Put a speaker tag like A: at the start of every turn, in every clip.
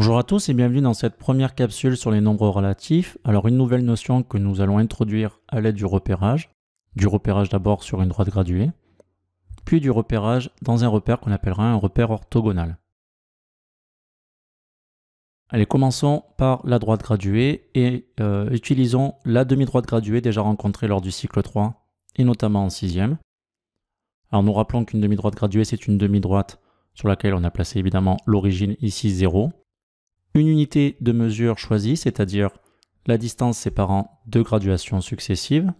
A: Bonjour à tous et bienvenue dans cette première capsule sur les nombres relatifs. Alors une nouvelle notion que nous allons introduire à l'aide du repérage d'abord sur une droite graduée, puis du repérage dans un repère qu'on appellera un repère orthogonal. Allez, commençons par la droite graduée et utilisons la demi-droite graduée déjà rencontrée lors du cycle 3 et notamment en 6e. Alors nous rappelons qu'une demi-droite graduée c'est une demi-droite sur laquelle on a placé évidemment l'origine ici 0. Une unité de mesure choisie, c'est-à-dire la distance séparant deux graduations successives,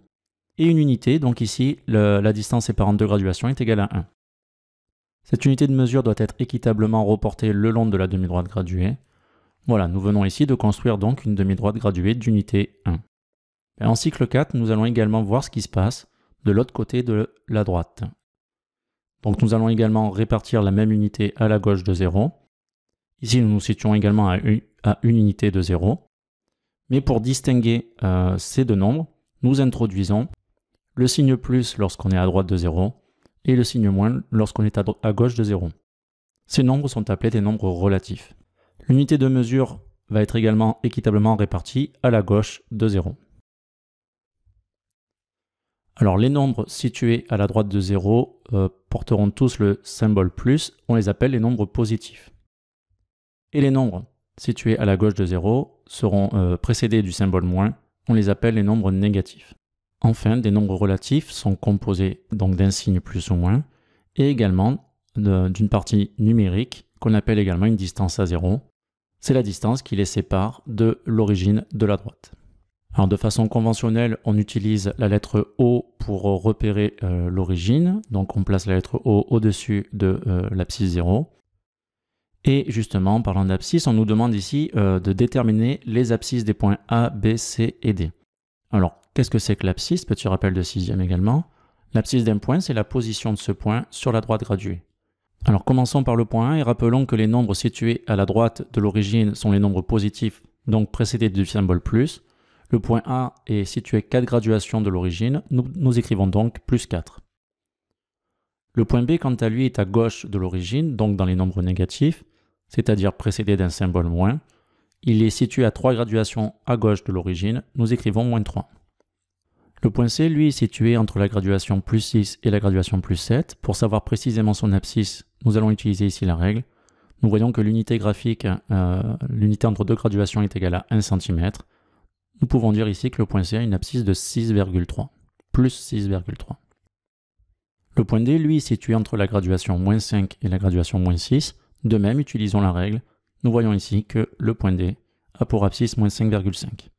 A: et une unité, donc ici la distance séparant deux graduations est égale à 1. Cette unité de mesure doit être équitablement reportée le long de la demi-droite graduée. Voilà, nous venons ici de construire donc une demi-droite graduée d'unité 1. Et en cycle 4, nous allons également voir ce qui se passe de l'autre côté de la droite. Donc nous allons également répartir la même unité à la gauche de 0. Ici, nous nous situons également à une unité de 0. Mais pour distinguer ces deux nombres, nous introduisons le signe plus lorsqu'on est à droite de 0 et le signe moins lorsqu'on est à gauche de 0. Ces nombres sont appelés des nombres relatifs. L'unité de mesure va être également équitablement répartie à la gauche de 0. Alors les nombres situés à la droite de 0 porteront tous le symbole plus, on les appelle les nombres positifs. Et les nombres situés à la gauche de 0 seront précédés du symbole moins, on les appelle les nombres négatifs. Enfin, des nombres relatifs sont composés donc d'un signe plus ou moins, et également d'une partie numérique qu'on appelle également une distance à 0. C'est la distance qui les sépare de l'origine de la droite. Alors de façon conventionnelle, on utilise la lettre O pour repérer l'origine, donc on place la lettre O au-dessus de l'abscisse 0. Et justement, en parlant d'abscisse, on nous demande ici de déterminer les abscisses des points A, B, C et D. Alors, qu'est-ce que c'est que l'abscisse? Petit rappel de 6e également. L'abscisse d'un point, c'est la position de ce point sur la droite graduée. Alors, commençons par le point 1 et rappelons que les nombres situés à la droite de l'origine sont les nombres positifs, donc précédés du symbole plus. Le point A est situé 4 graduations de l'origine, nous écrivons donc plus 4. Le point B, quant à lui, est à gauche de l'origine, donc dans les nombres négatifs, c'est-à-dire précédé d'un symbole moins. Il est situé à 3 graduations à gauche de l'origine, nous écrivons moins 3. Le point C, lui, est situé entre la graduation plus 6 et la graduation plus 7. Pour savoir précisément son abscisse, nous allons utiliser ici la règle. Nous voyons que l'unité graphique, l'unité entre deux graduations est égale à 1 cm. Nous pouvons dire ici que le point C a une abscisse de 6,3, plus 6,3. Le point D, lui, est situé entre la graduation moins 5 et la graduation moins 6. De même, utilisons la règle. Nous voyons ici que le point D a pour abscisse moins 5,5.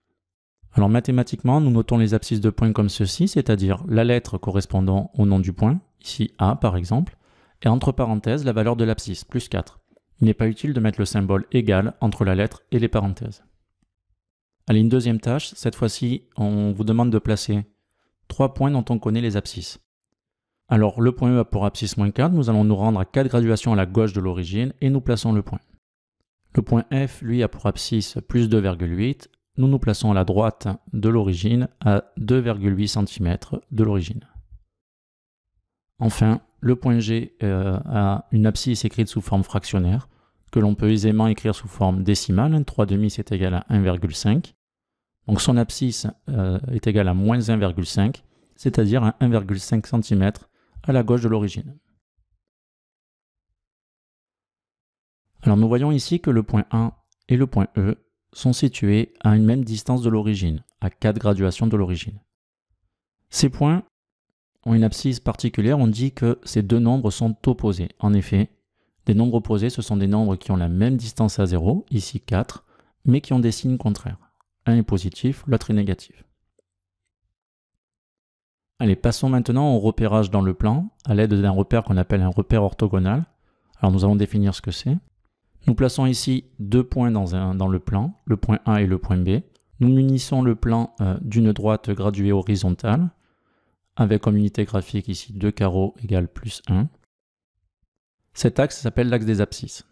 A: Alors mathématiquement, nous notons les abscisses de points comme ceci, c'est-à-dire la lettre correspondant au nom du point, ici A par exemple, et entre parenthèses la valeur de l'abscisse, plus 4. Il n'est pas utile de mettre le symbole égal entre la lettre et les parenthèses. Allez, une deuxième tâche, cette fois-ci, on vous demande de placer 3 points dont on connaît les abscisses. Alors, le point E a pour abscisse moins 4, nous allons nous rendre à 4 graduations à la gauche de l'origine et nous plaçons le point. Le point F, lui, a pour abscisse plus 2,8, nous nous plaçons à la droite de l'origine à 2,8 cm de l'origine. Enfin, le point G a une abscisse écrite sous forme fractionnaire, que l'on peut aisément écrire sous forme décimale, 3/2 c'est égal à 1,5. Donc son abscisse est égale à moins 1,5, c'est-à-dire à 1,5 cm à la gauche de l'origine. Alors nous voyons ici que le point A et le point E sont situés à une même distance de l'origine, à 4 graduations de l'origine. Ces points ont une abscisse particulière, on dit que ces deux nombres sont opposés. En effet, des nombres opposés, ce sont des nombres qui ont la même distance à 0, ici 4, mais qui ont des signes contraires. Un est positif, l'autre est négatif. Allez, passons maintenant au repérage dans le plan, à l'aide d'un repère qu'on appelle un repère orthogonal. Alors nous allons définir ce que c'est. Nous plaçons ici deux points dans le plan, le point A et le point B. Nous munissons le plan d'une droite graduée horizontale, avec comme unité graphique ici 2 carreaux égale plus 1. Cet axe s'appelle l'axe des abscisses.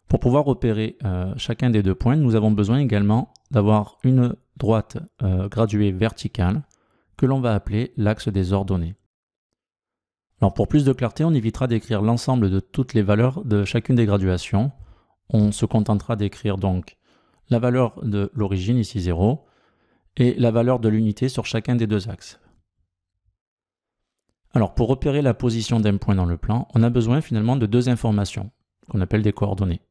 A: Pour pouvoir repérer chacun des deux points, nous avons besoin également d'avoir une droite graduée verticale que l'on va appeler l'axe des ordonnées. Alors pour plus de clarté, on évitera d'écrire l'ensemble de toutes les valeurs de chacune des graduations. on se contentera d'écrire donc la valeur de l'origine, ici 0, et la valeur de l'unité sur chacun des deux axes. Alors, pour repérer la position d'un point dans le plan, on a besoin finalement de deux informations, qu'on appelle des coordonnées.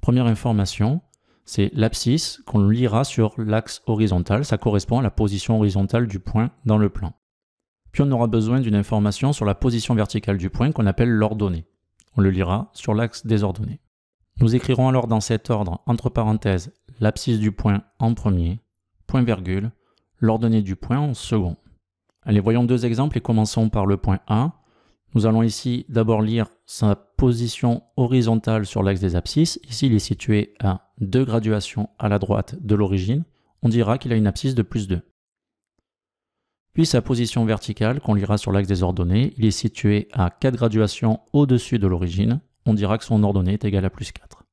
A: Première information, c'est l'abscisse qu'on lira sur l'axe horizontal, ça correspond à la position horizontale du point dans le plan. Puis on aura besoin d'une information sur la position verticale du point qu'on appelle l'ordonnée. On le lira sur l'axe des ordonnées. Nous écrirons alors dans cet ordre, entre parenthèses, l'abscisse du point en premier, point virgule, l'ordonnée du point en second. Allez, voyons deux exemples et commençons par le point A. Nous allons ici d'abord lire sa position horizontale sur l'axe des abscisses. Ici, il est situé à 2 graduations à la droite de l'origine. On dira qu'il a une abscisse de plus 2. Puis sa position verticale, qu'on lira sur l'axe des ordonnées, il est situé à 4 graduations au-dessus de l'origine. On dira que son ordonnée est égale à plus 4.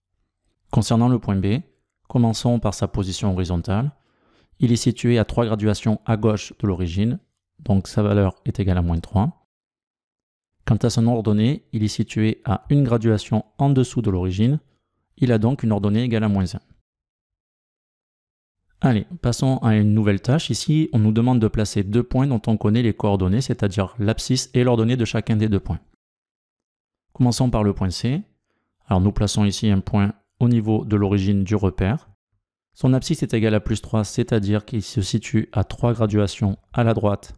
A: Concernant le point B, commençons par sa position horizontale. Il est situé à 3 graduations à gauche de l'origine, donc sa valeur est égale à moins 3. Quant à son ordonnée, il est situé à une graduation en dessous de l'origine. Il a donc une ordonnée égale à moins 1. Allez, passons à une nouvelle tâche. Ici, on nous demande de placer deux points dont on connaît les coordonnées, c'est-à-dire l'abscisse et l'ordonnée de chacun des deux points. Commençons par le point C. Alors nous plaçons ici un point au niveau de l'origine du repère. Son abscisse est égale à plus 3, c'est-à-dire qu'il se situe à 3 graduations à la droite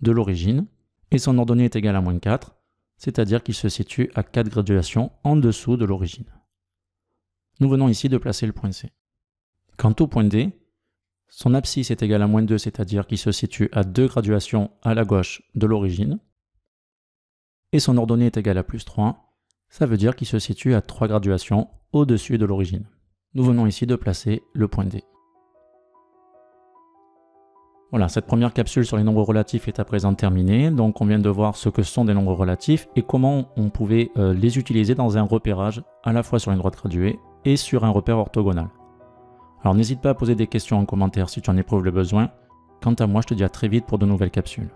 A: de l'origine. Et son ordonnée est égale à moins 4, c'est-à-dire qu'il se situe à 4 graduations en dessous de l'origine. Nous venons ici de placer le point C. Quant au point D, son abscisse est égale à moins 2, c'est-à-dire qu'il se situe à 2 graduations à la gauche de l'origine. Et son ordonnée est égale à plus 3, ça veut dire qu'il se situe à 3 graduations au-dessus de l'origine. Nous venons ici de placer le point D. Voilà, cette première capsule sur les nombres relatifs est à présent terminée. Donc on vient de voir ce que sont des nombres relatifs et comment on pouvait les utiliser dans un repérage à la fois sur une droite graduée et sur un repère orthogonal. Alors n'hésite pas à poser des questions en commentaire si tu en éprouves le besoin. Quant à moi, je te dis à très vite pour de nouvelles capsules.